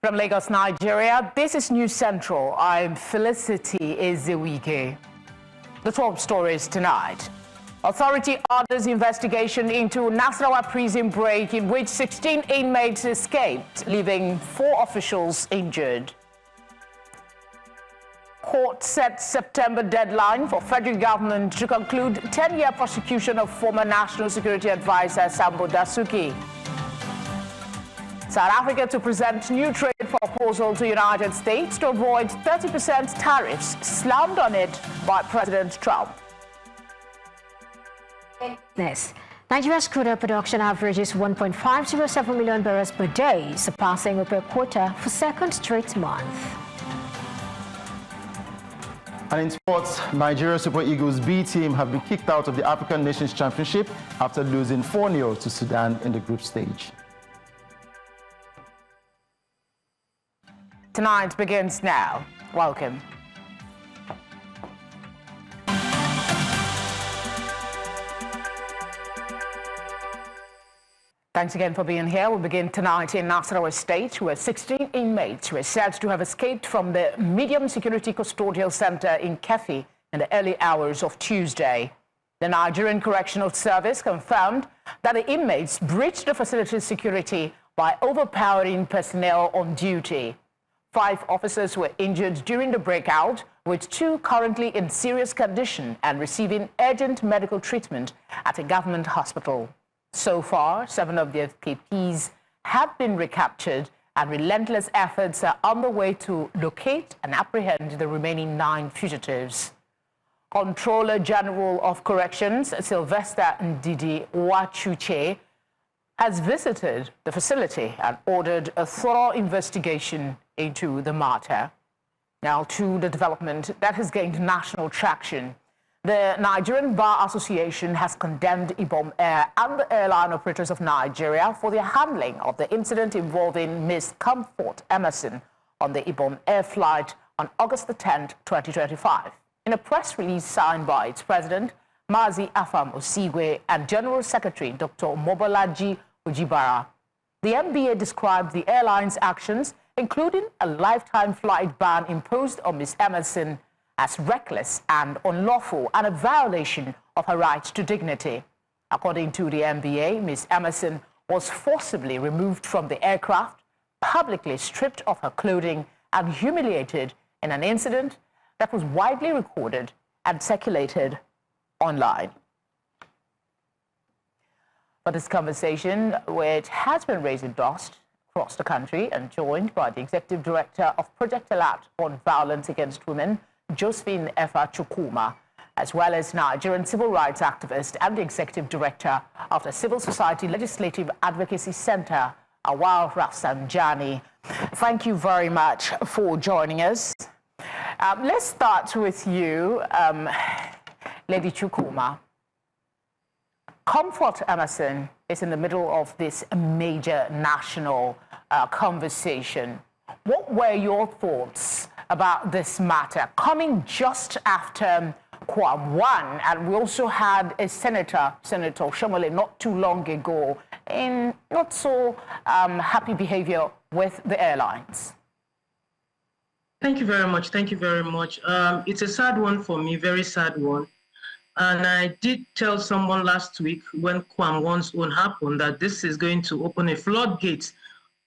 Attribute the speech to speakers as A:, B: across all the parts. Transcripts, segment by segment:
A: From Lagos, Nigeria, this is News Central. I'm Felicity Ezewike. The top stories tonight. Authority orders investigation into Nasarawa prison break in which 16 inmates escaped, leaving 4 officials injured. Court set September deadline for federal government to conclude 10-year prosecution of former National Security Advisor Sambo Dasuki. South Africa to present new trade proposal to United States to avoid 30% tariffs slammed on it by President Trump.
B: Nigeria's crude oil production averages 1.507 million barrels per day, surpassing OPEC quota for second straight month.
C: And in sports, Nigeria Super Eagles B team have been kicked out of the African Nations Championship after losing 4-0 to Sudan in the group stage.
A: Tonight begins now. Welcome. Thanks again for being here. We'll begin tonight in Nasarawa State, where 16 inmates were said to have escaped from the medium security custodial center in Kefi in the early hours of Tuesday. The Nigerian Correctional Service confirmed that the inmates breached the facility's security by overpowering personnel on duty. 5 officers were injured during the breakout, with 2 currently in serious condition and receiving urgent medical treatment at a government hospital. So far, 7 of the escapees have been recaptured, and relentless efforts are on the way to locate and apprehend the remaining 9 fugitives. Comptroller General of Corrections, Sylvester Ndidi Wachuche, has visited the facility and ordered a thorough investigation into the matter. Now to the development that has gained national traction. The Nigerian Bar Association has condemned Ibom Air and the airline operators of Nigeria for their handling of the incident involving Ms. Comfort Emerson on the Ibom Air flight on August the 10th, 2025. In a press release signed by its president, Mazi Afam Osigwe, and General Secretary Dr. Mobolaji Ojibara, the NBA described the airline's actions, including a lifetime flight ban imposed on Ms. Emerson, as reckless and unlawful and a violation of her right to dignity. According to the NBA, Ms. Emerson was forcibly removed from the aircraft, publicly stripped of her clothing, and humiliated in an incident that was widely recorded and circulated online. For this conversation, which has been raising dust across the country and joined by the Executive Director of Project Alert on Violence Against Women, Josephine Ifa Chukuma, as well as Nigerian civil rights activist and the Executive Director of the Civil Society Legislative Advocacy Center, Awal Rafsanjani. Thank you very much for joining us. Let's start with you, Lady Chukuma. Comfort Emerson is in the middle of this major national conversation. What were your thoughts about this matter, coming just after Kwam won? And we also had a Senator Shomole, not too long ago, in not so happy behavior with the airlines.
D: Thank you very much. Thank you very much. It's a sad one for me, very sad one. And I did tell someone last week when Kwam Won's own happened that this is going to open a floodgate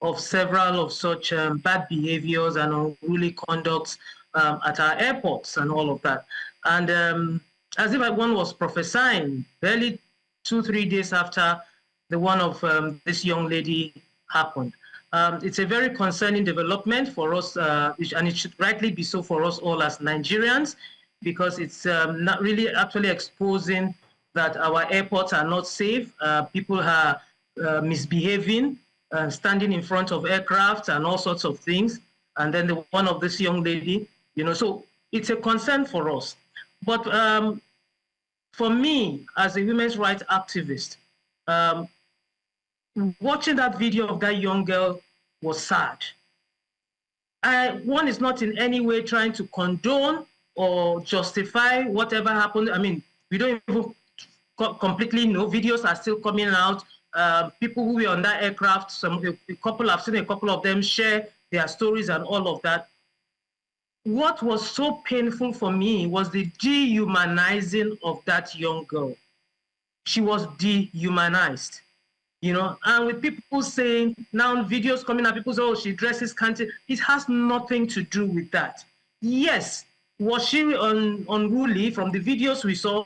D: of several of such bad behaviors and unruly conducts at our airports and all of that. And as if one was prophesying, barely 2-3 days after the one of this young lady happened. It's a very concerning development for us, and it should rightly be so for us all as Nigerians, because it's not really actually exposing that our airports are not safe. People are misbehaving, standing in front of aircraft and all sorts of things. And then the one of this young lady, so it's a concern for us. But for me, as a women's rights activist, watching that video of that young girl was sad. One is not in any way trying to condone or justify whatever happened. I mean, we don't even completely know. Videos are still coming out. People who were on that aircraft, a couple, I've seen a couple of them share their stories and all of that. What was so painful for me was the dehumanizing of that young girl. She was dehumanized, you know, and with people saying, now videos coming out, people say, oh, she dresses scanty. It has nothing to do with that. Yes, was she unruly from the videos we saw?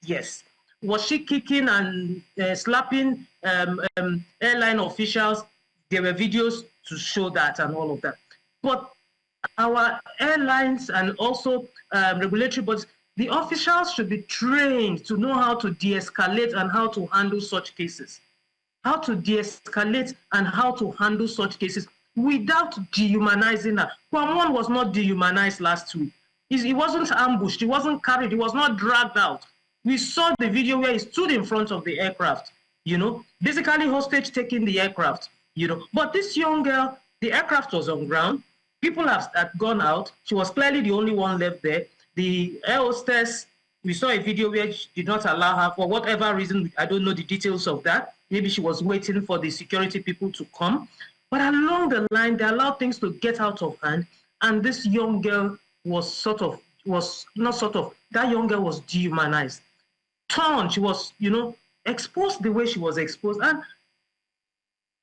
D: Yes. Was she kicking and slapping airline officials? There were videos to show that and all of that. But our airlines and also regulatory bodies, the officials should be trained to know how to de-escalate and how to handle such cases. How to de-escalate and how to handle such cases without dehumanizing her. Kwamwon was not dehumanized last week. He wasn't ambushed, he wasn't carried, he was not dragged out. We saw the video where he stood in front of the aircraft, you know, basically hostage taking the aircraft, you know. But this young girl, the aircraft was on ground, people had gone out, she was clearly the only one left there. The air hostess, we saw a video where she did not allow her, for whatever reason, I don't know the details of that. Maybe she was waiting for the security people to come. But along the line, they allowed things to get out of hand. And this young girl was that young girl was dehumanized. Torn, she was, you know, exposed the way she was exposed. And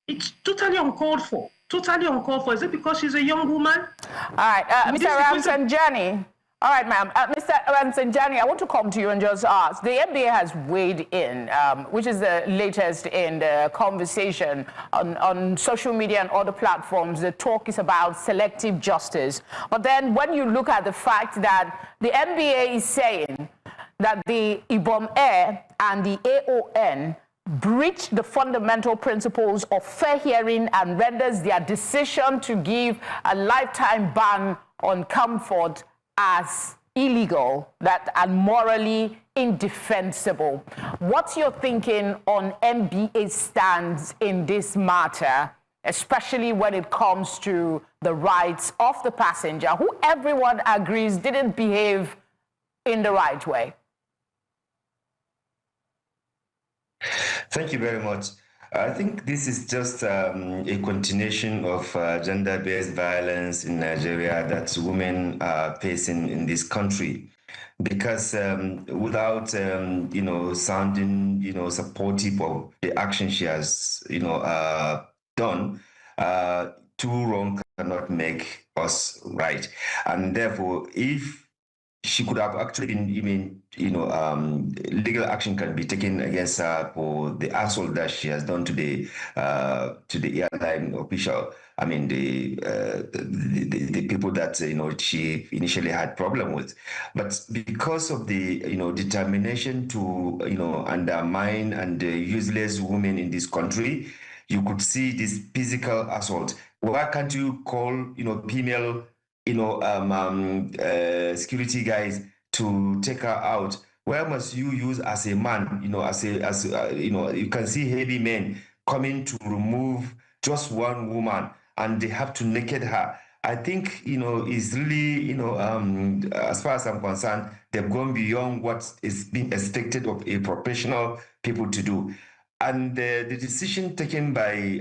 D: it's totally uncalled for. Totally uncalled for. Is it because she's a young woman?
A: All right, Mr. Ramsanjani. All right, ma'am. Mr. Ramsanjani, I want to come to you and just ask. The NBA has weighed in, which is the latest in the conversation on social media and other platforms. The talk is about selective justice. But then when you look at the fact that the NBA is saying that the IBOM Air and the AON breach the fundamental principles of fair hearing and renders their decision to give a lifetime ban on Comfort as illegal, and morally indefensible. What's your thinking on NBA's stance in this matter, especially when it comes to the rights of the passenger, who everyone agrees didn't behave in the right way?
E: Thank you very much. I think this is just a continuation of gender-based violence in Nigeria that women are facing in this country. Because without, you know, sounding, you know, supportive of the action she has, you know, done, two wrong cannot make us right. And therefore, if she could have actually been even, you know, legal action can be taken against her for the assault that she has done to the airline official. I mean, the people that, you know, she initially had problem with. But because of the, you know, determination to, you know, undermine and useless women in this country, you could see this physical assault. Why can't you call, you know, female, you know, security guys to take her out? Where must you use as a man, you know, you know, you can see heavy men coming to remove just one woman and they have to naked her. I think, you know, it's really, you know, as far as I'm concerned, they've gone beyond what is being expected of a professional people to do. And the decision taken by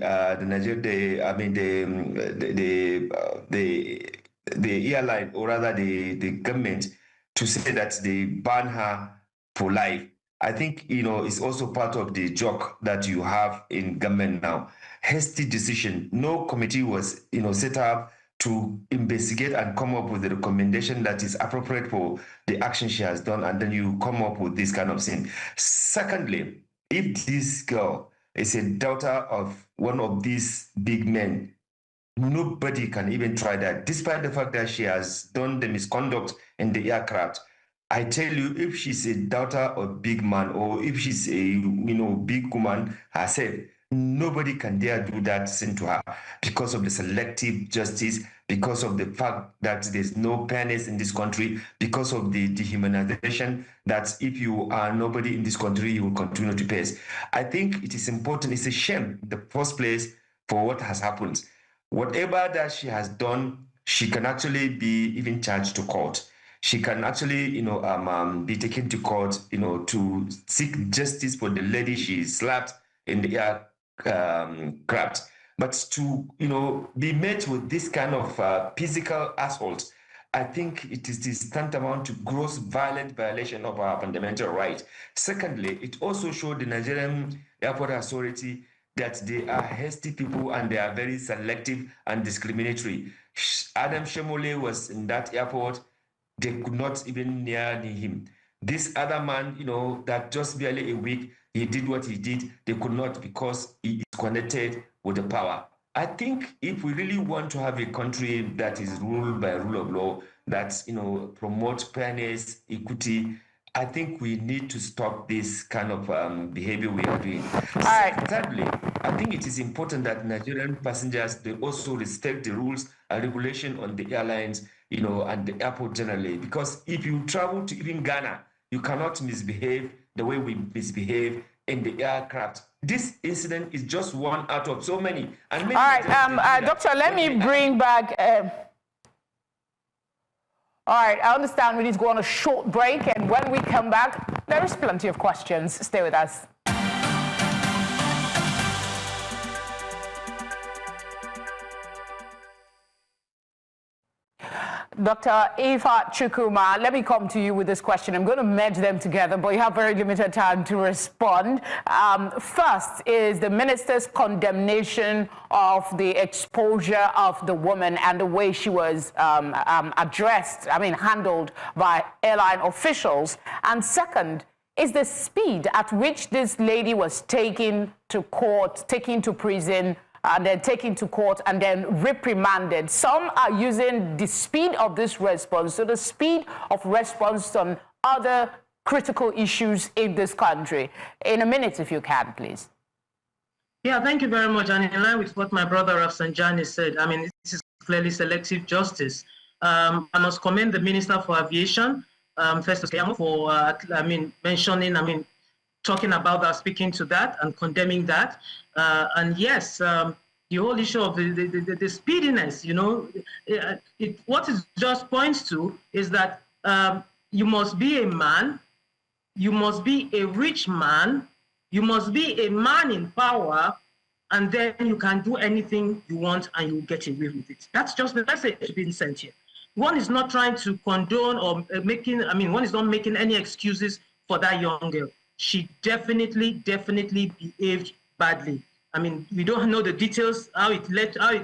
E: the airline, or rather the government, to say that they ban her for life, I think, you know, it's also part of the joke that you have in government now. Hasty decision. No committee was, you know, set up to investigate and come up with a recommendation that is appropriate for the action she has done, and then you come up with this kind of thing. Secondly, if this girl is a daughter of one of these big men, nobody can even try that, despite the fact that she has done the misconduct in the aircraft. I tell you, if she's a daughter of big man, or if she's a, you know, big woman herself, nobody can dare do that sin to her, because of the selective justice, because of the fact that there's no fairness in this country, because of the dehumanization that if you are nobody in this country, you will continue to face. I think it is important. It's a shame in the first place for what has happened. Whatever that she has done, she can actually be even charged to court. She can actually, you know, be taken to court, you know, to seek justice for the lady she slapped in the aircraft. But to, be met with this kind of physical assault, I think it is tantamount to gross violent violation of our fundamental right. Secondly, it also showed the Nigerian Airport Authority that they are hasty people and they are very selective and discriminatory. Adam Shemole was in that airport. They could not even near him. This other man, that just barely a week, he did what he did. They could not because he is connected with the power. I think if we really want to have a country that is ruled by rule of law, that promotes fairness, equity, I think we need to stop this kind of behavior we are doing.
A: All right.
E: Thirdly, I think it is important that Nigerian passengers, they also respect the rules and regulation on the airlines, and the airport generally. Because if you travel to even Ghana, you cannot misbehave the way we misbehave in the aircraft. This incident is just one out of so many. And many.
A: All right, Doctor, let me bring back. All right, I understand we need to go on a short break, and when we come back, there is plenty of questions. Stay with us. Dr. Ifa Chukuma, let me come to you with this question. I'm going to merge them together, but you have very limited time to respond. First is the minister's condemnation of the exposure of the woman and the way she was handled by airline officials. And second is the speed at which this lady was taken to court, taken to prison, and then taken to court and then reprimanded. Some are using the speed of this response, so the speed of response on other critical issues in this country. In a minute, if you can, please.
D: Yeah, thank you very much. And in line with what my brother Rafsanjani said, this is clearly selective justice. I must commend the Minister for Aviation, Festus Keyamo, for talking about that, speaking to that, and condemning that. And yes, the whole issue of the speediness, what it just points to is that you must be a man, you must be a rich man, you must be a man in power, and then you can do anything you want and you get away with it. That's just the message being sent here. One is not trying to condone or one is not making any excuses for that young girl. She definitely behaved badly. We don't know the details, how it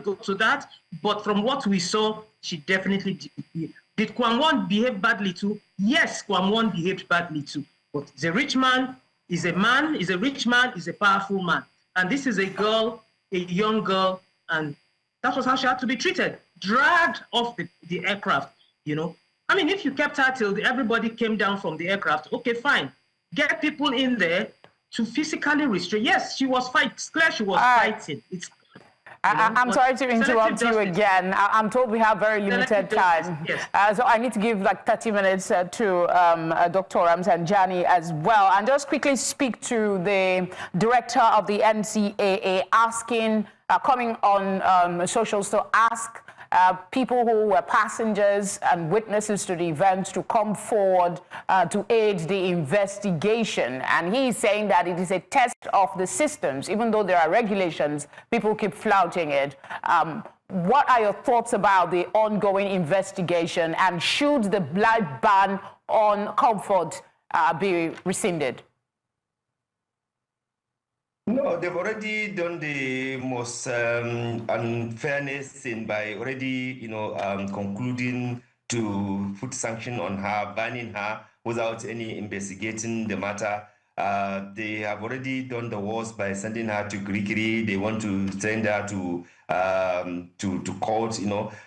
D: got to that, but from what we saw, she definitely did. Did Kwamwon behave badly too? Yes, Kwamwon behaved badly too. But he's a rich man, he's a rich man, he's a powerful man. And this is a girl, a young girl, and that was how she had to be treated. Dragged off the aircraft, if you kept her till everybody came down from the aircraft, okay, fine. Get people in there to physically restrain. Yes, she was fighting. It's clear she was fighting.
A: I'm sorry to interrupt you again. I'm told we have very limited time. Yes. So I need to give like 30 minutes to Dr. Rafsanjani as well. And just quickly speak to the director of the NCAA coming on socials to ask people who were passengers and witnesses to the event to come forward to aid the investigation. And he's saying that it is a test of the systems. Even though there are regulations, people keep flouting it. What are your thoughts about the ongoing investigation, and should the blind ban on Comfort be rescinded?
E: No, they've already done the most unfairness by already, concluding to put sanction on her, banning her without any investigating the matter. They have already done the worst by sending her to Kirikiri. They want to send her to court,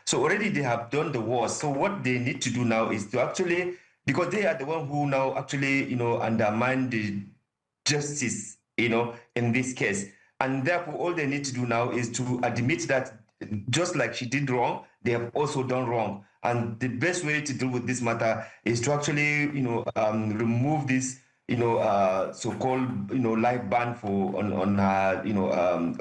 E: So already they have done the worst. So what they need to do now is to actually, because they are the one who now actually, undermine the justice, in this case. And therefore, all they need to do now is to admit that just like she did wrong, they have also done wrong. And the best way to deal with this matter is to actually, remove this, so-called, life ban on her,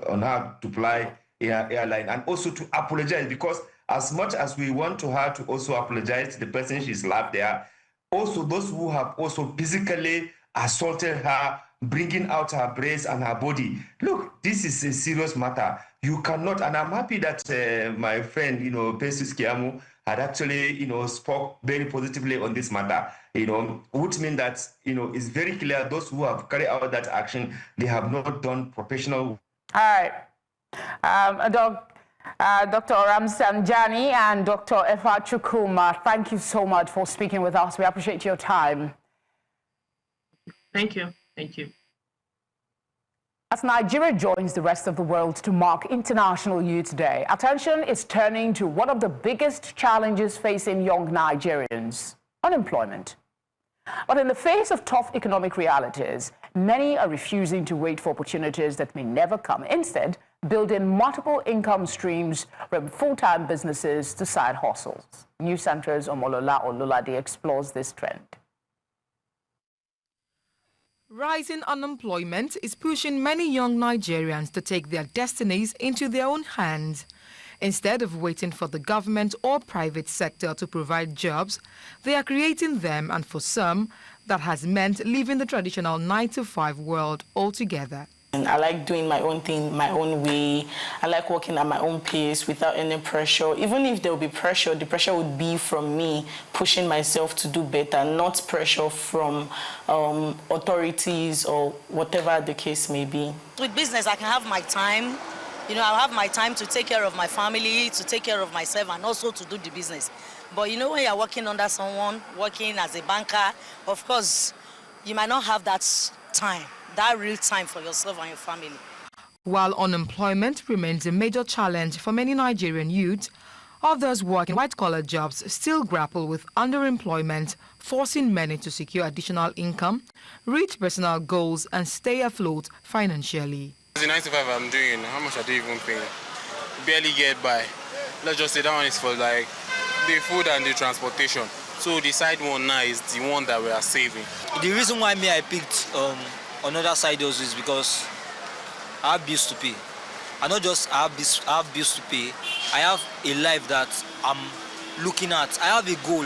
E: on her to fly airline, and also to apologize, because as much as we want her to also apologize to the person she slapped there, also those who have also physically assaulted her bringing out her breast and her body. Look, this is a serious matter. You cannot, and I'm happy that my friend, Pesus Kiamu, had actually, spoke very positively on this matter, which means that, it's very clear those who have carried out that action, they have not done professional.
A: All right. Dr. Ramsanjani and Dr. Ifa Chukuma, thank you so much for speaking with us. We appreciate your time.
D: Thank you. Thank you.
A: As Nigeria joins the rest of the world to mark International Youth Day, attention is turning to one of the biggest challenges facing young Nigerians: unemployment. But in the face of tough economic realities, many are refusing to wait for opportunities that may never come. Instead, building multiple income streams from full-time businesses to side hustles. News Center's Omolola Ololade explores this trend.
F: Rising unemployment is pushing many young Nigerians to take their destinies into their own hands. Instead of waiting for the government or private sector to provide jobs, they are creating them, and for some, that has meant leaving the traditional 9-to-5 world altogether.
G: I like doing my own thing, my own way. I like working at my own pace without any pressure. Even if there will be pressure, the pressure would be from me pushing myself to do better, not pressure from authorities or whatever the case may be.
H: With business, I can have my time. I'll have my time to take care of my family, to take care of myself, and also to do the business. But when you're working under someone, working as a banker, of course, you might not have that time. That real time for yourself and your family.
F: While unemployment remains a major challenge for many Nigerian youths, others working white-collar jobs still grapple with underemployment, forcing many to secure additional income, reach personal goals, and stay afloat financially.
I: The 9 to 5 I'm doing, how much are they even paying? Barely get by. Let's just say that one is for like the food and the transportation. So the side one now is the one that we are saving.
J: The reason why I picked another side also is because I have bills to pay. I not just I have bills to pay. I have a life that I'm looking at. I have a goal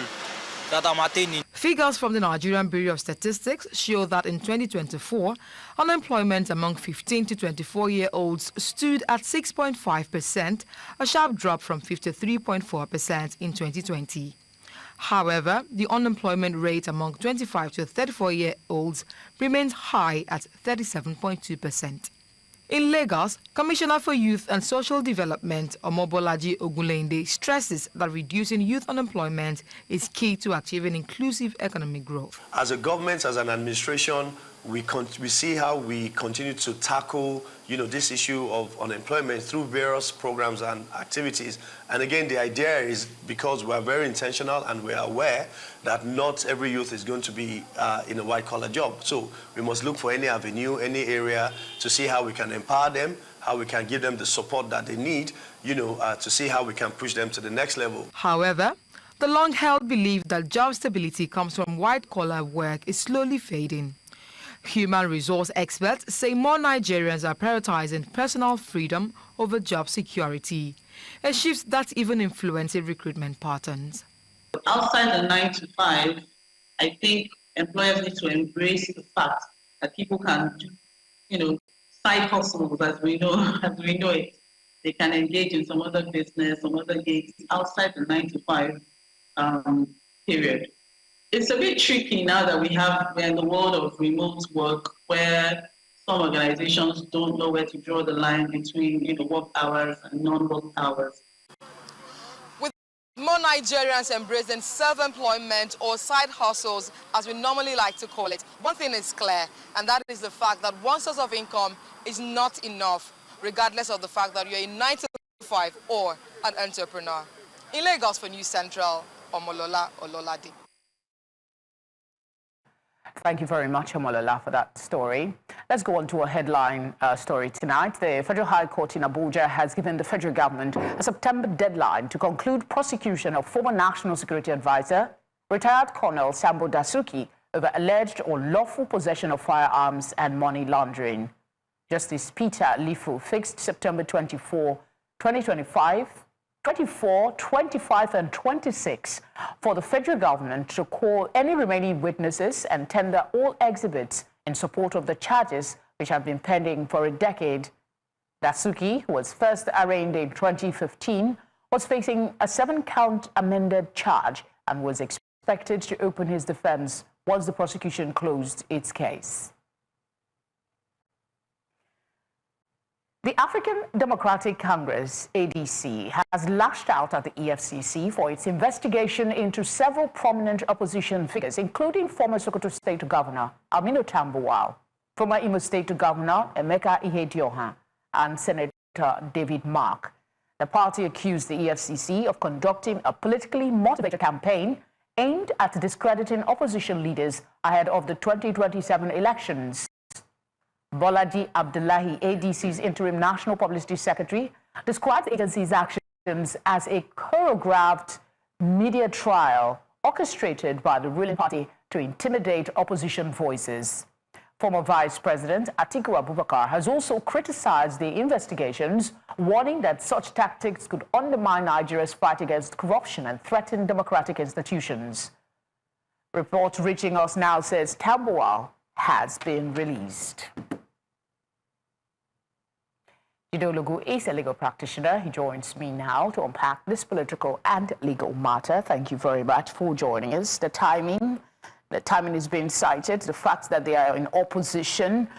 J: that I'm attaining.
F: Figures from the Nigerian Bureau of Statistics show that in 2024, unemployment among 15 to 24-year-olds stood at 6.5%, a sharp drop from 53.4% in 2020. However, the unemployment rate among 25 to 34-year-olds remains high at 37.2%. In Lagos, Commissioner for Youth and Social Development, Omobolaji Ogunlende, stresses that reducing youth unemployment is key to achieving inclusive economic growth.
K: As a government, as an administration, we see how we continue to tackle, this issue of unemployment through various programs and activities. And again, the idea is because we are very intentional and we are aware that not every youth is going to be in a white-collar job. So we must look for any avenue, any area to see how we can empower them, how we can give them the support that they need, to see how we can push them to the next level.
F: However, the long-held belief that job stability comes from white-collar work is slowly fading. Human resource experts say more Nigerians are prioritizing personal freedom over job security, a shift that's even influencing recruitment patterns.
L: Outside the 9 to 5, I think employers need to embrace the fact that people can do, side hustles as we know it. They can engage in some other business, some other gigs outside the 9 to 5 period. It's a bit tricky now that we're in the world of remote work, where some organizations don't know where to draw the line between work hours and non-work hours.
F: With more Nigerians embracing self-employment or side hustles, as we normally like to call it, one thing is clear, and that is the fact that one source of income is not enough, regardless of the fact that you're a 9 to 5 or an entrepreneur. In Lagos for News Central, Omolola Ololade.
A: Thank you very much, Omolola, for that story. Let's go on to a headline story tonight. The Federal High Court in Abuja has given the federal government a September deadline to conclude prosecution of former National Security Advisor, retired Colonel Sambo Dasuki, over alleged or lawful possession of firearms and money laundering. Justice Peter Lifu fixed September 24, 2025, 24, 25, and 26 for the federal government to call any remaining witnesses and tender all exhibits in support of the charges which have been pending for a decade. Dasuki, who was first arraigned in 2015, was facing a 7-count amended charge and was expected to open his defense once the prosecution closed its case. The African Democratic Congress, ADC, has lashed out at the EFCC for its investigation into several prominent opposition figures, including former Sokoto State Governor Aminu Tambuwal, former Imo State Governor Emeka Ihedioha, and Senator David Mark. The party accused the EFCC of conducting a politically motivated campaign aimed at discrediting opposition leaders ahead of the 2027 elections. Bolaji Abdullahi, ADC's interim national publicity secretary, described the agency's actions as a choreographed media trial orchestrated by the ruling party to intimidate opposition voices. Former Vice President Atiku Abubakar has also criticized the investigations, warning that such tactics could undermine Nigeria's fight against corruption and threaten democratic institutions. Report reaching us now says Tambuwal has been released. Jidologu is a legal practitioner. He joins me now to unpack this political and legal matter. Thank you very much for joining us. The timing is being cited, the fact that they are in opposition.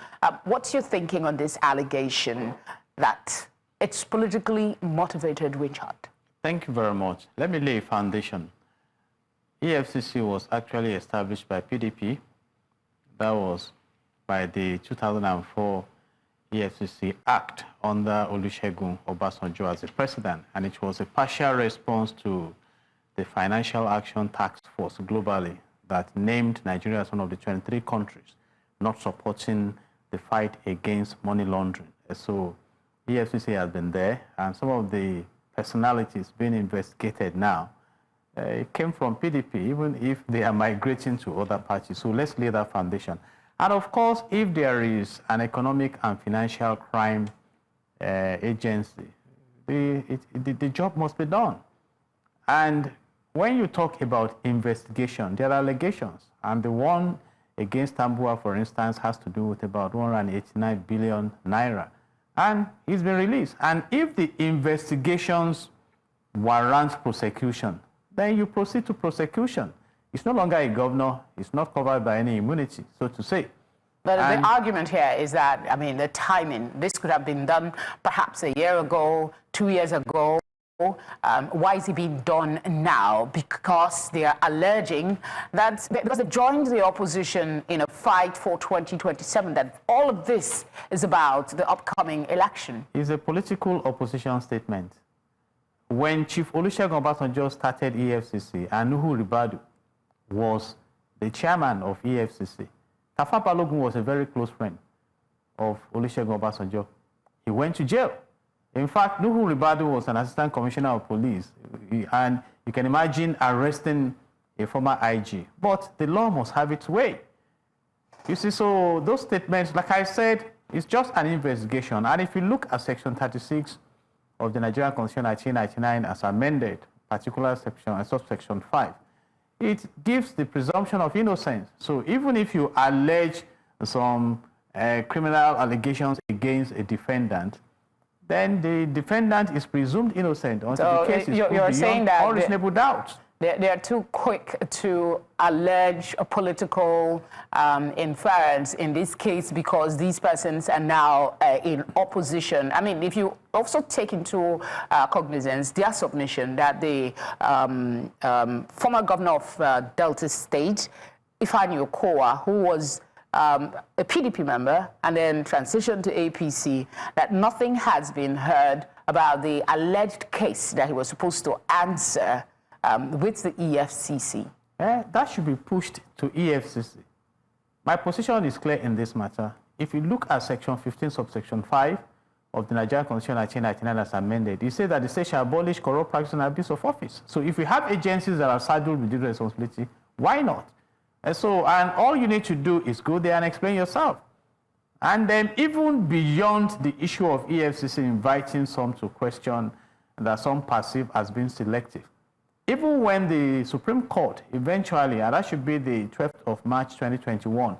A: What's your thinking on this allegation that it's politically motivated witch hunt?
M: Thank you very much. Let me lay a foundation. EFCC was actually established by PDP. That was by the 2004 EFCC Act under Olusegun Obasanjo as the president, and it was a partial response to the Financial Action Task Force globally that named Nigeria as one of the 23 countries not supporting the fight against money laundering. So EFCC has been there, and some of the personalities being investigated now came from PDP, even if they are migrating to other parties. So let's lay that foundation. And of course, if there is an economic and financial crime agency, the job must be done. And when you talk about investigation, there are allegations. And the one against Tambuwal, for instance, has to do with about 189 billion naira. And he's been released. And if the investigations warrant prosecution, then you proceed to prosecution. It's no longer a governor. It's not covered by any immunity, so to say.
A: But the argument here is that, I mean, the timing, this could have been done perhaps a year ago, 2 years ago. Why is it being done now? Because they are alleging that because they joined the opposition in a fight for 2027, that all of this is about the upcoming election.
M: It's a political opposition statement. When Chief Olusegun Obasanjo started EFCC, and Nuhu Ribadu was the chairman of EFCC, Tafa Balogun was a very close friend of Olusegun Obasanjo. He went to jail. In fact, Nuhu Ribadu was an assistant commissioner of police, and you can imagine arresting a former IG. But the law must have its way. You see, so those statements, like I said, it's just an investigation. And if you look at Section 36 of the Nigerian Constitution 1999 as amended, particular section, subsection 5, it gives the presumption of innocence. So even if you allege some criminal allegations against a defendant, then the defendant is presumed innocent until the case is proved beyond all reasonable doubt.
A: They are too quick to allege a political inference in this case because these persons are now in opposition. I mean, if you also take into cognizance their submission that the former governor of Delta State, Ifa Chukuma, who was a PDP member and then transitioned to APC, that nothing has been heard about the alleged case that he was supposed to answer with the EFCC.
M: That should be pushed to EFCC. My position is clear in this matter. If you look at Section 15, subsection 5 of the Nigerian Constitution 1999 as amended, it says that the state shall abolish corrupt practice and abuse of office. So if we have agencies that are saddled with due responsibility, why not? And all you need to do is go there and explain yourself. And then even beyond the issue of EFCC inviting some to question that some perceive as being selective, even when the Supreme Court eventually, and that should be the 12th of March 2021,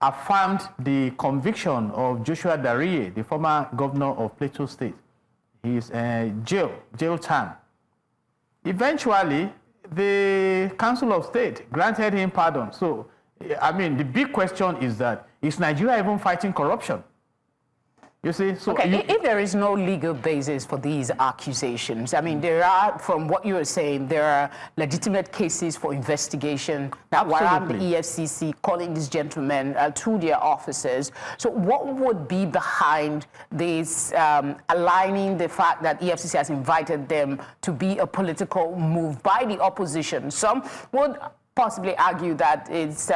M: affirmed the conviction of Joshua Darie, the former governor of Plateau State. His jail term. Eventually, the Council of State granted him pardon. So, I mean, the big question is that, is Nigeria even fighting corruption? You see, so
A: okay, if there is no legal basis for these accusations, I mean, there are, from what you are saying, there are legitimate cases for investigation. That warrant the EFCC calling these gentlemen to their offices. So what would be behind this aligning the fact that EFCC has invited them to be a political move by the opposition? Some would possibly argue that it's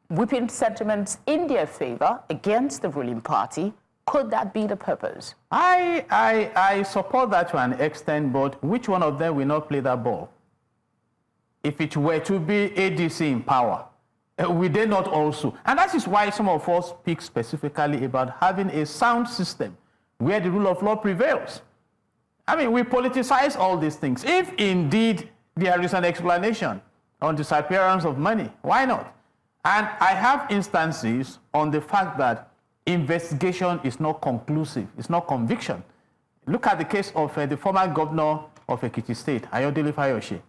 A: whipping sentiments in their favor against the ruling party. Could that be the purpose?
M: I support that to an extent, but which one of them will not play that ball? If it were to be ADC in power, will they not also? And that is why some of us speak specifically about having a sound system where the rule of law prevails. I mean, we politicize all these things. If indeed there is an explanation on disappearance of money, why not? And I have instances on the fact that investigation is not conclusive, it's not conviction. Look at the case of the former governor of Ekiti State, Ayodele Fayose.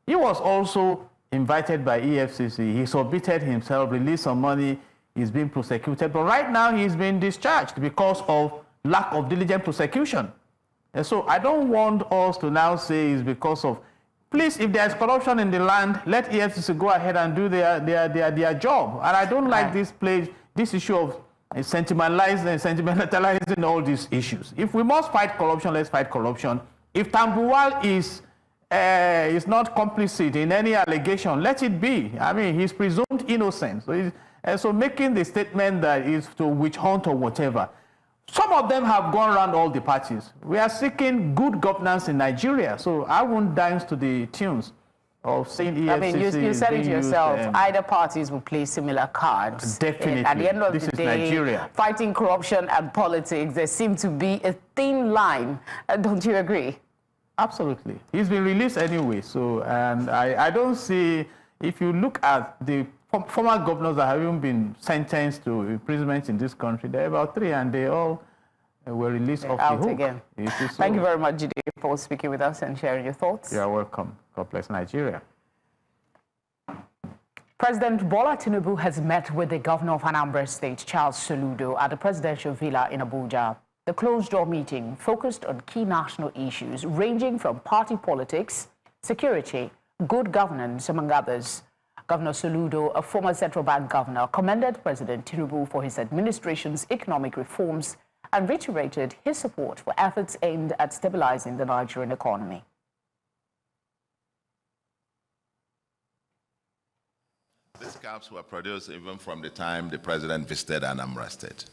M: He was also invited by EFCC. He submitted himself, released some money, he's being prosecuted. But right now he's been discharged because of lack of diligent prosecution. And so I don't want us to now say it's because of, please, if there's corruption in the land, let EFCC go ahead and do their job. And I don't like this issue of sentimentalizing all these issues. If we must fight corruption, let's fight corruption. If Tambuwal is not complicit in any allegation, let it be. I mean, he's presumed innocent. So making the statement that is to witch hunt or whatever, some of them have gone around all the parties. We are seeking good governance in Nigeria, so I won't dance to the tunes of saying EFCC.
A: I mean, you said it yourself. Either parties will play similar cards.
M: Definitely.
A: At the end of
M: this
A: the
M: is
A: day,
M: Nigeria.
A: Fighting corruption and politics, there seems to be a thin line. Don't you agree?
M: Absolutely. He's been released anyway. So, and I don't see, if you look at the former governors that have even been sentenced to imprisonment in this country, there are about 3, and they all were released off the hook.
A: Again. Thank you very much, Jide, for speaking with us and sharing your thoughts.
M: You are welcome. God bless Nigeria.
A: President Bola Tinubu has met with the governor of Anambra State, Charles Soludo, at the presidential villa in Abuja. The closed-door meeting focused on key national issues ranging from party politics, security, good governance, among others. Governor Soludo, a former central bank governor, commended President Tinubu for his administration's economic reforms and reiterated his support for efforts aimed at stabilizing the Nigerian economy.
N: These caps were produced even from the time the president visited Anambra State.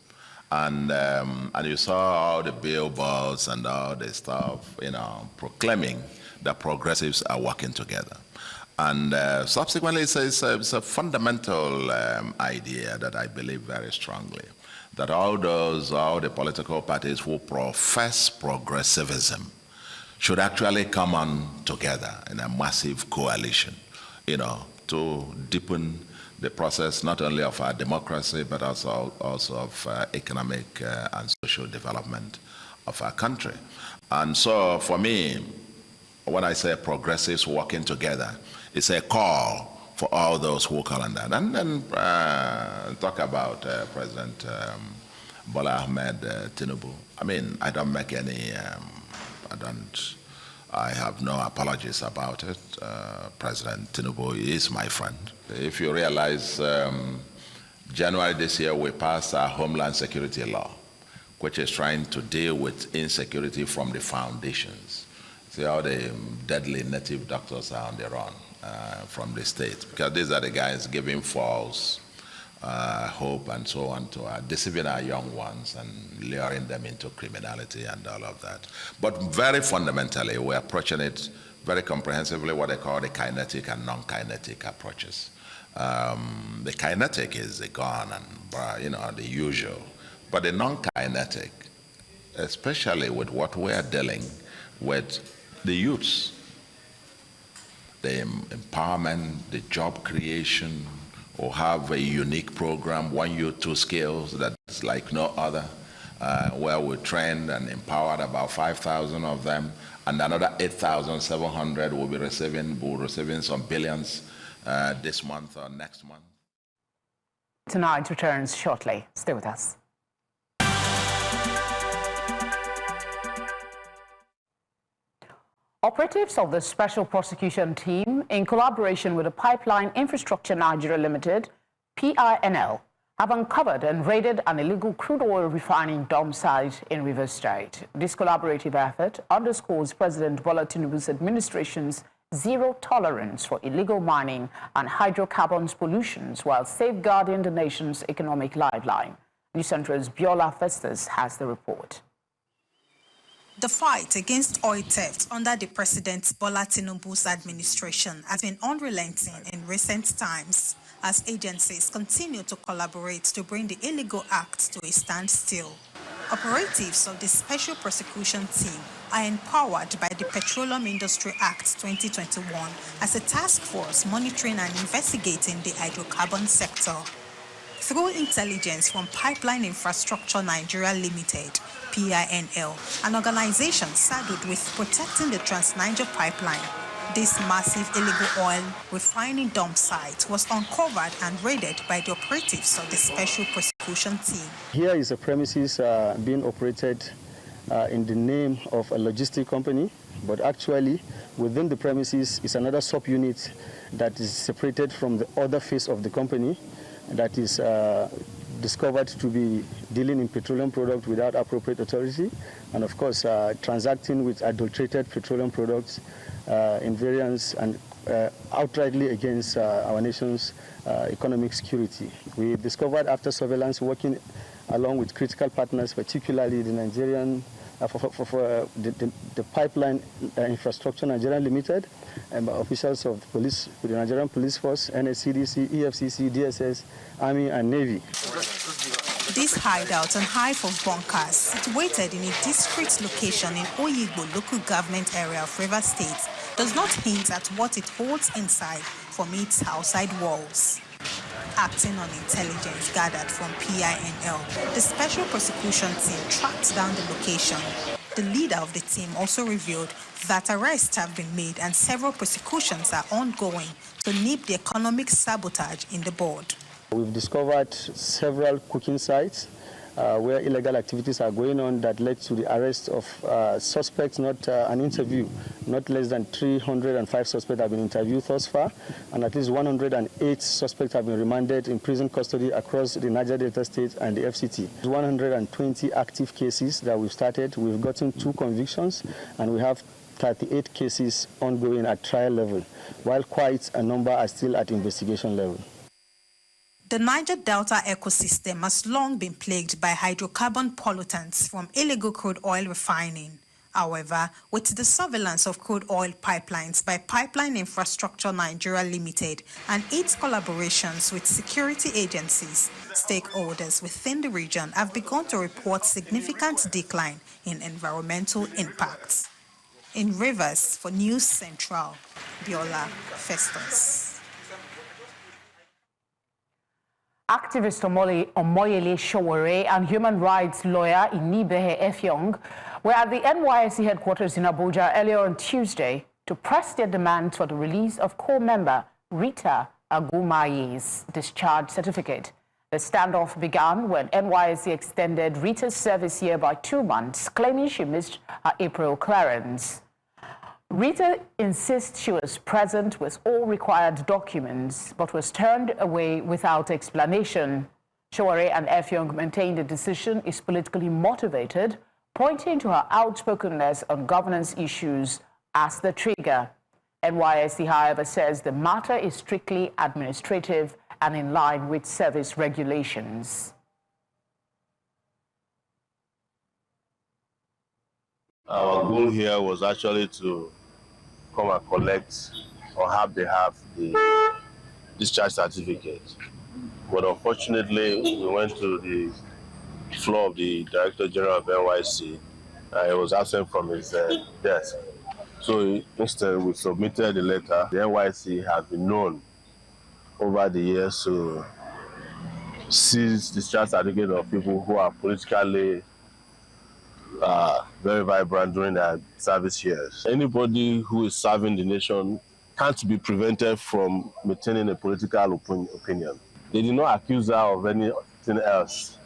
N: And you saw all the billboards and all the stuff, proclaiming that progressives are working together. And subsequently, it's a fundamental idea that I believe very strongly, that all the political parties who profess progressivism should actually come on together in a massive coalition, to deepen the process not only of our democracy, but also of economic and social development of our country. And so for me, when I say progressives working together, it's a call for all those who call on that. And then talk about President Bola Ahmed Tinubu. I mean, I don't make any, I have no apologies about it. President Tinubu is my friend. If you realize, January this year, we passed our Homeland Security Law, which is trying to deal with insecurity from the foundations. See how the deadly native doctors are on the run from the state, because these are the guys giving false hope and so on to deceiving our young ones and luring them into criminality and all of that. But very fundamentally, we're approaching it very comprehensively, what they call the kinetic and non-kinetic approaches. The kinetic is the gun and the usual, but the non-kinetic, especially with what we are dealing with the youths, the empowerment, the job creation, will have a unique program, 1 Youth 2 Skills, that's like no other, where we trained and empowered about 5,000 of them, and another 8,700 will be receiving some billions this month or next month.
A: Tonight returns shortly. Stay with us. Operatives of the Special Prosecution Team, in collaboration with the Pipeline Infrastructure Nigeria Limited, PINL, have uncovered and raided an illegal crude oil refining dump site in Rivers State. This collaborative effort underscores President Bola Tinubu's administration's zero tolerance for illegal mining and hydrocarbons pollutions while safeguarding the nation's economic lifeline. News Central's Biola Festus has the report.
O: The fight against oil theft under the President Bola Tinubu's administration has been unrelenting in recent times as agencies continue to collaborate to bring the illegal act to a standstill. Operatives of the Special Prosecution Team are empowered by the Petroleum Industry Act 2021 as a task force monitoring and investigating the hydrocarbon sector. Through intelligence from Pipeline Infrastructure Nigeria Limited, PINL, an organization saddled with protecting the Trans-Niger pipeline, this massive illegal oil refining dump site was uncovered and raided by the operatives of the Special Prosecution Team.
P: Here is a premises being operated in the name of a logistic company, but actually within the premises is another subunit that is separated from the other face of the company that is discovered to be dealing in petroleum products without appropriate authority, and of course transacting with adulterated petroleum products in variance and outrightly against our nation's economic security. We discovered after surveillance working along with critical partners, particularly the Nigerian the Pipeline Infrastructure Nigeria Limited, and officials of police, with the Nigerian Police Force, NSCDC, EFCC, DSS, Army, and Navy.
O: This hideout and hive of bunkers, situated in a discreet location in Oyigbo local government area of Rivers State, does not hint at what it holds inside from its outside walls. Acting on intelligence gathered from PINL, the Special Prosecution Team tracked down the location. The leader of the team also revealed that arrests have been made and several prosecutions are ongoing to nip the economic sabotage in the board.
P: We've discovered several cooking sites where illegal activities are going on that led to the arrest of suspects, not an interview. Not less than 305 suspects have been interviewed thus far, and at least 108 suspects have been remanded in prison custody across the Niger Delta State and the FCT. 120 active cases that we've started. We've gotten 2 convictions, and we have 38 cases ongoing at trial level, while quite a number are still at investigation level.
O: The Niger Delta ecosystem has long been plagued by hydrocarbon pollutants from illegal crude oil refining. However, with the surveillance of crude oil pipelines by Pipeline Infrastructure Nigeria Limited and its collaborations with security agencies, stakeholders within the region have begun to report significant decline in environmental impacts. In Rivers, for News Central, Biola Festus.
A: Activist Omoyele Sowore and human rights lawyer Inibehe Effiong were at the NYSC headquarters in Abuja earlier on Tuesday to press their demands for the release of co-member Rita Aumayi's discharge certificate. The standoff began when NYSC extended Rita's service year by 2 months, claiming she missed her April clearance. Rita insists she was present with all required documents, but was turned away without explanation. Sowore and Effiong maintain the decision is politically motivated, pointing to her outspokenness on governance issues as the trigger. NYSC, however, says the matter is strictly administrative and in line with service regulations.
Q: Our goal here was actually to come and collect on her behalf the discharge certificate. But unfortunately, we went to the floor of the Director General of NYSC. He was absent from his desk. So instead, we submitted the letter. The NYSC has been known over the years to seize discharge certificate of people who are politically very vibrant during their service years. Anybody who is serving the nation can't be prevented from maintaining a political opinion. They did not accuse her of anything else.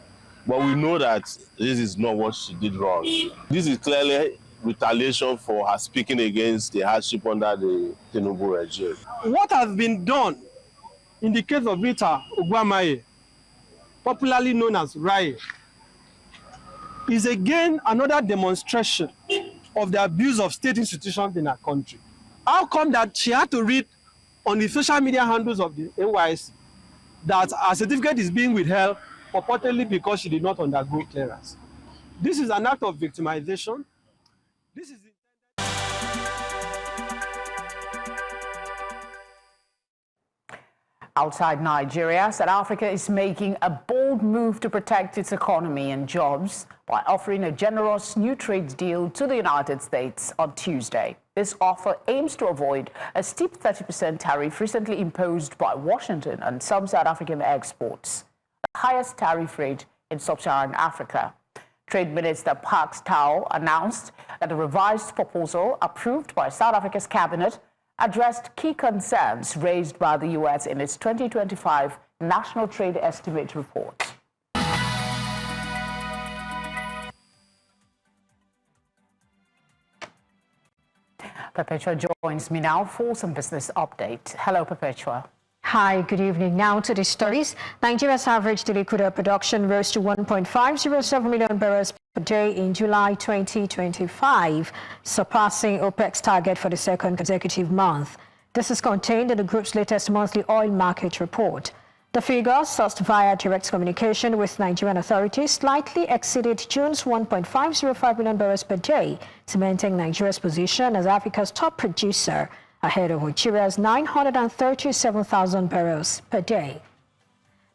Q: But we know that this is not what she did wrong. This is clearly retaliation for her speaking against the hardship under the Tinubu regime.
R: What has been done in the case of Rita Aumayi, popularly known as Rai, is again another demonstration of the abuse of state institutions in our country. How come that she had to read on the social media handles of the NYSC that her certificate is being withheld purportedly because she did not undergo clearance? This is an act of victimization. This is
A: Outside Nigeria, South Africa is making a bold move to protect its economy and jobs by offering a generous new trade deal to the United States on Tuesday. This offer aims to avoid a steep 30% tariff recently imposed by Washington on some South African exports, the highest tariff rate in sub-Saharan Africa. Trade Minister Parks Tau announced that the revised proposal, approved by South Africa's cabinet, addressed key concerns raised by the U.S. in its 2025 National Trade Estimate report. Perpetua joins me now for some business update. Hello, Perpetua.
B: Hi, good evening. Now to the stories. Nigeria's average daily crude oil production rose to 1.507 million barrels per day in July 2025, surpassing OPEC's target for the second consecutive month. This is contained in the group's latest monthly oil market report. The figure, sourced via direct communication with Nigerian authorities, slightly exceeded June's 1.505 million barrels per day, cementing Nigeria's position as Africa's top producer, ahead of Nigeria's 937,000 barrels per day.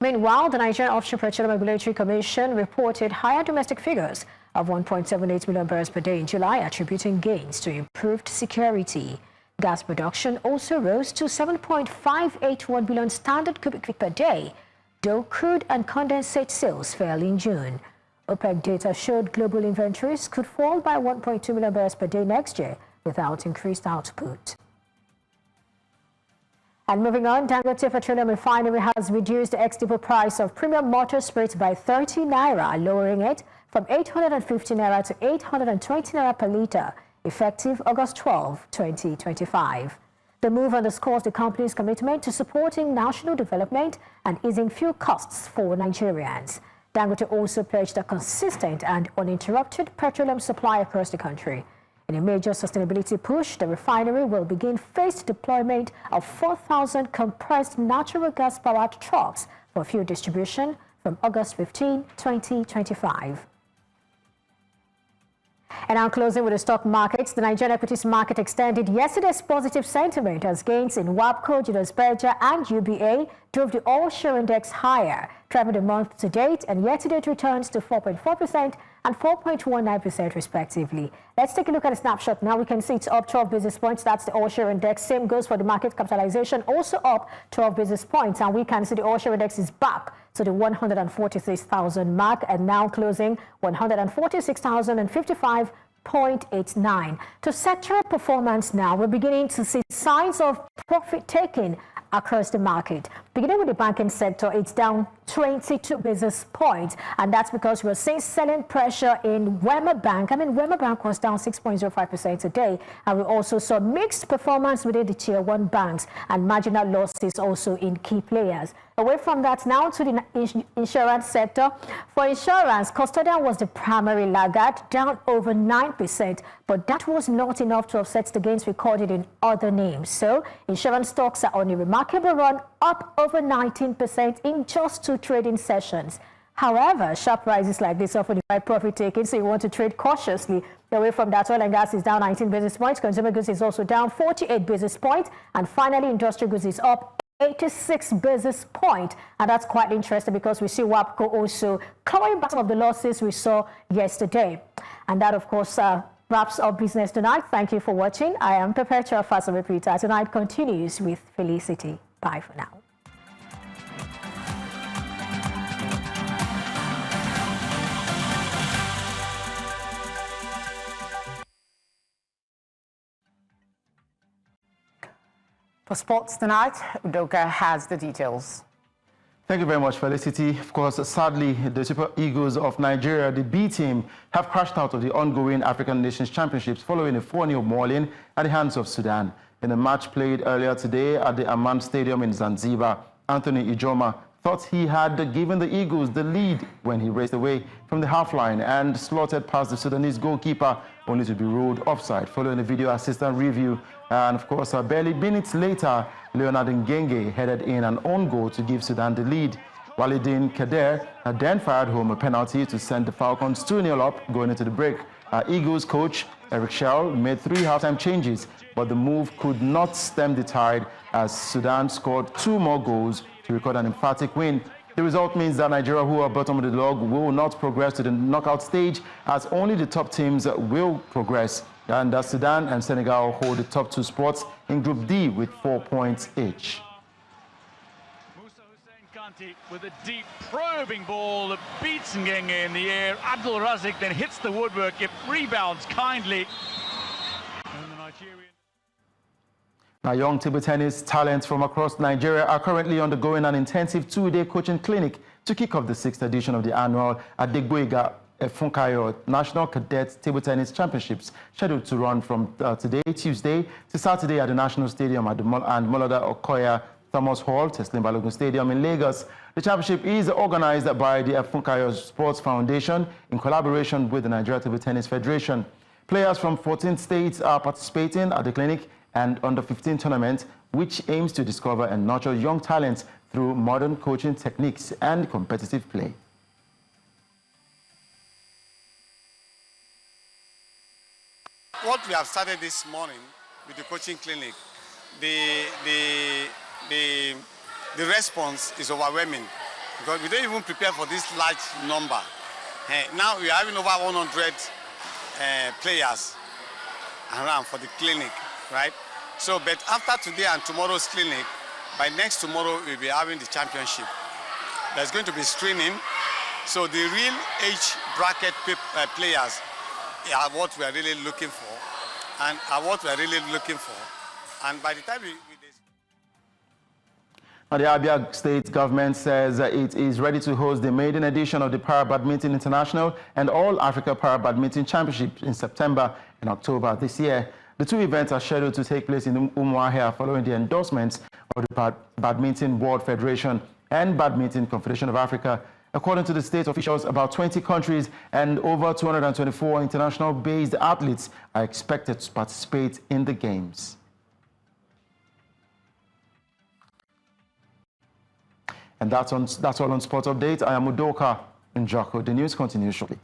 B: Meanwhile, the Nigerian Offshore Petroleum Regulatory Commission reported higher domestic figures of 1.78 million barrels per day in July, attributing gains to improved security. Gas production also rose to 7.581 billion standard cubic feet per day, though crude and condensate sales fell in June. OPEC data showed global inventories could fall by 1.2 million barrels per day next year without increased output. And moving on, Dangote Petroleum Refinery has reduced the ex-depot price of premium motor spirits by 30 naira, lowering it from 850 naira to 820 naira per litre, effective August 12, 2025. The move underscores the company's commitment to supporting national development and easing fuel costs for Nigerians. Dangote also pledged a consistent and uninterrupted petroleum supply across the country. In a major sustainability push, the refinery will begin phased deployment of 4,000 compressed natural gas-powered trucks for fuel distribution from August 15, 2025. And now closing with the stock markets, the Nigerian equities market extended yesterday's positive sentiment as gains in WAPCO, Julius Berger and UBA drove the all-share index higher, driving the month to date and year-to-date returns to 4.4% and 4.19% respectively. Let's take a look at a snapshot now. We can see it's up 12 basis points. That's the all-share index. Same goes for the market capitalization, also up 12 basis points. And we can see the all-share index is back to the 146,000 mark and now closing 146,055.89. To sectoral performance now, we're beginning to see signs of profit taking across the market. Beginning with the banking sector, it's down 22 basis points, and that's because we're seeing selling pressure in Wema Bank. Wema Bank was down 6.05% today, and we also saw mixed performance within the Tier 1 banks and marginal losses also in key players. Away from that, now to the insurance sector. For insurance, custodian was the primary laggard, down over 9%, but that was not enough to offset the gains recorded in other names. So, insurance stocks are on a remarkable run, up over 19% in just 2 trading sessions. However, sharp rises like this often invite profit taking, so you want to trade cautiously. Away from that, oil and gas is down 19 basis points, consumer goods is also down 48 basis points, and finally, industrial goods is up 86 basis points, and that's quite interesting because we see WAPCO also clawing back some of the losses we saw yesterday. And that, of course, wraps up business tonight. Thank you for watching. I am Perpetua Faso Repeater. Tonight continues with Felicity. Bye for now.
A: For sports tonight, Udoka has the details.
C: Thank you very much, Felicity. Of course, sadly, the Super Eagles of Nigeria, the B team, have crashed out of the ongoing African Nations Championships following a 4-0 mauling at the hands of Sudan. In a match played earlier today at the Amman Stadium in Zanzibar, Anthony Ijoma thought he had given the Eagles the lead when he raced away from the half-line and slaughtered past the Sudanese goalkeeper, only to be ruled offside following a video assistant review. And of course, barely minutes later, Leonard Ngenge headed in an own goal to give Sudan the lead. Walidin Kader had then fired home a penalty to send the Falcons 2-0 up going into the break. Eagles coach Eric Schell made 3 halftime changes, but the move could not stem the tide as Sudan scored 2 more goals to record an emphatic win. The result means that Nigeria, who are bottom of the log, will not progress to the knockout stage, as only the top teams will progress. And Sudan and Senegal hold the top 2 spots in Group D with 4 points each.
S: With a deep probing ball that beats Ngenge in the air. Abdul Razik then hits the woodwork. It rebounds kindly. And the Nigerian...
C: Now, young table tennis talents from across Nigeria are currently undergoing an intensive 2-day coaching clinic to kick off the 6th edition of the annual Adegboyega Efunkayo National Cadet Table Tennis Championships, scheduled to run from today, Tuesday, to Saturday at the National Stadium and Moloda Okoya Thomas Hall, Teslim Balogun Stadium in Lagos. The championship is organized by the Efunkayo Sports Foundation in collaboration with the Nigeria Table Tennis Federation. Players from 14 states are participating at the clinic and under-15 tournament, which aims to discover and nurture young talents through modern coaching techniques and competitive play.
T: What we have started this morning with the coaching clinic, the response is overwhelming because we don't even prepare for this large number. Now we are having over 100 players around for the clinic, right? So, but after today and tomorrow's clinic, by next tomorrow we'll be having the championship. There's going to be screening. So the real age bracket players are what we are really looking for, and by the time
C: Now, the Abia State government says it is ready to host the maiden edition of the Para Badminton International and All Africa Para Badminton Championship in September and October this year. The 2 events are scheduled to take place in Umuahia following the endorsements of the Badminton World Federation and Badminton Confederation of Africa. According to the state officials, about 20 countries and over 224 international-based athletes are expected to participate in the Games. And that's all on Sports Update. I am Udoka Njako. The news continues shortly.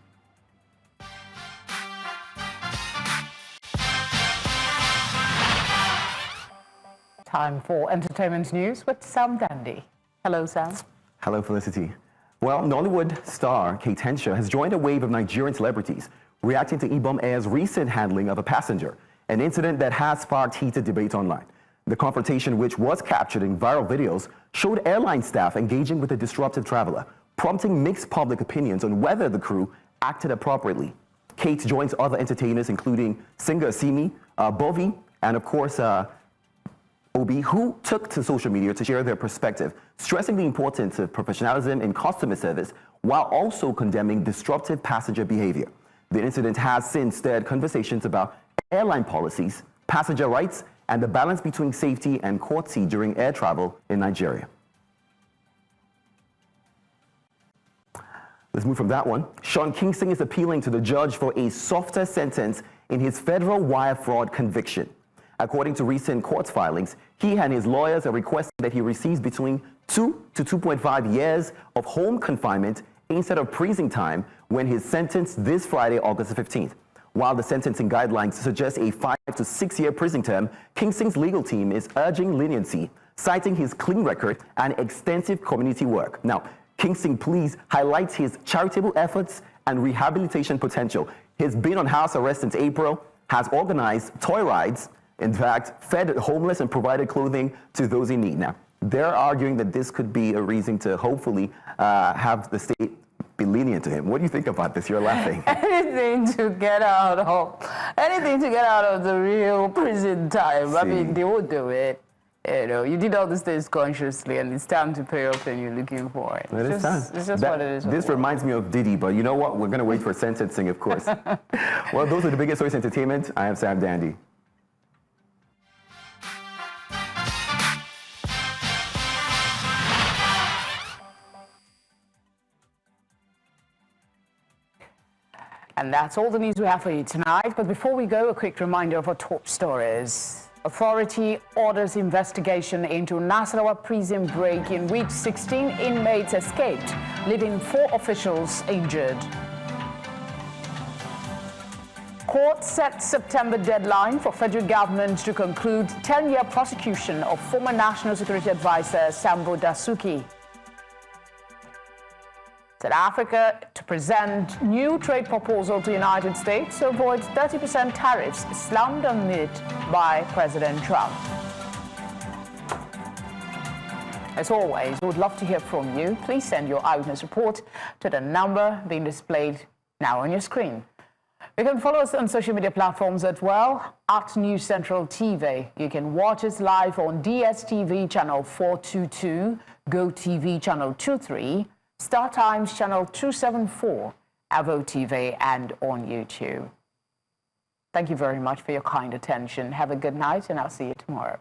A: Time for entertainment news with Sam Dandy. Hello, Sam.
U: Hello, Felicity. Well, Nollywood star Kate Henshaw has joined a wave of Nigerian celebrities reacting to Ibom Air's recent handling of a passenger, an incident that has sparked heated debate online. The confrontation, which was captured in viral videos, showed airline staff engaging with a disruptive traveler, prompting mixed public opinions on whether the crew acted appropriately. Kate joins other entertainers, including singer Simi, Bovi, and of course, Obi, who took to social media to share their perspective, stressing the importance of professionalism in customer service while also condemning disruptive passenger behavior. The incident has since stirred conversations about airline policies, passenger rights, and the balance between safety and courtesy during air travel in Nigeria. Let's move from that one. Sean Kingston is appealing to the judge for a softer sentence in his federal wire fraud conviction. According to recent court filings, he and his lawyers are requesting that he receives between 2 to 2.5 years of home confinement instead of prison time when he's sentenced this Friday, August 15th. While the sentencing guidelines suggest a 5 to 6 year prison term, Kingston's legal team is urging leniency, citing his clean record and extensive community work. Now, Kingston please highlights his charitable efforts and rehabilitation potential. He's been on house arrest since April, has organized toy rides, in fact, fed homeless and provided clothing to those in need. Now, they're arguing that this could be a reason to hopefully have the state be lenient to him. What do you think about this? You're laughing.
V: Anything to get out of the real prison time. I mean, they will do it. You did all these things consciously, and it's time to pay off, and you're looking for it.
U: It's time.
V: It's just what it is.
U: This reminds me of Diddy, but you know what? We're going to wait for sentencing, of course. Well, those are the biggest stories in entertainment. I am Sam Dandy.
A: And that's all the news we have for you tonight. But before we go, a quick reminder of our top stories. Authority orders investigation into Nasarawa prison break in which 16 inmates escaped, leaving 4 officials injured. Court set September deadline for federal government to conclude 10-year prosecution of former National Security Advisor Sambo Dasuki. South Africa to present new trade proposal to United States to avoid 30% tariffs slammed on it by President Trump. As always, we would love to hear from you. Please send your eyewitness report to the number being displayed now on your screen. You can follow us on social media platforms as well, at News Central TV. You can watch us live on DSTV channel 422, GoTV channel 23, Star Times channel 274, Avo TV, and on YouTube. Thank you very much for your kind attention. Have a good night, and I'll see you tomorrow.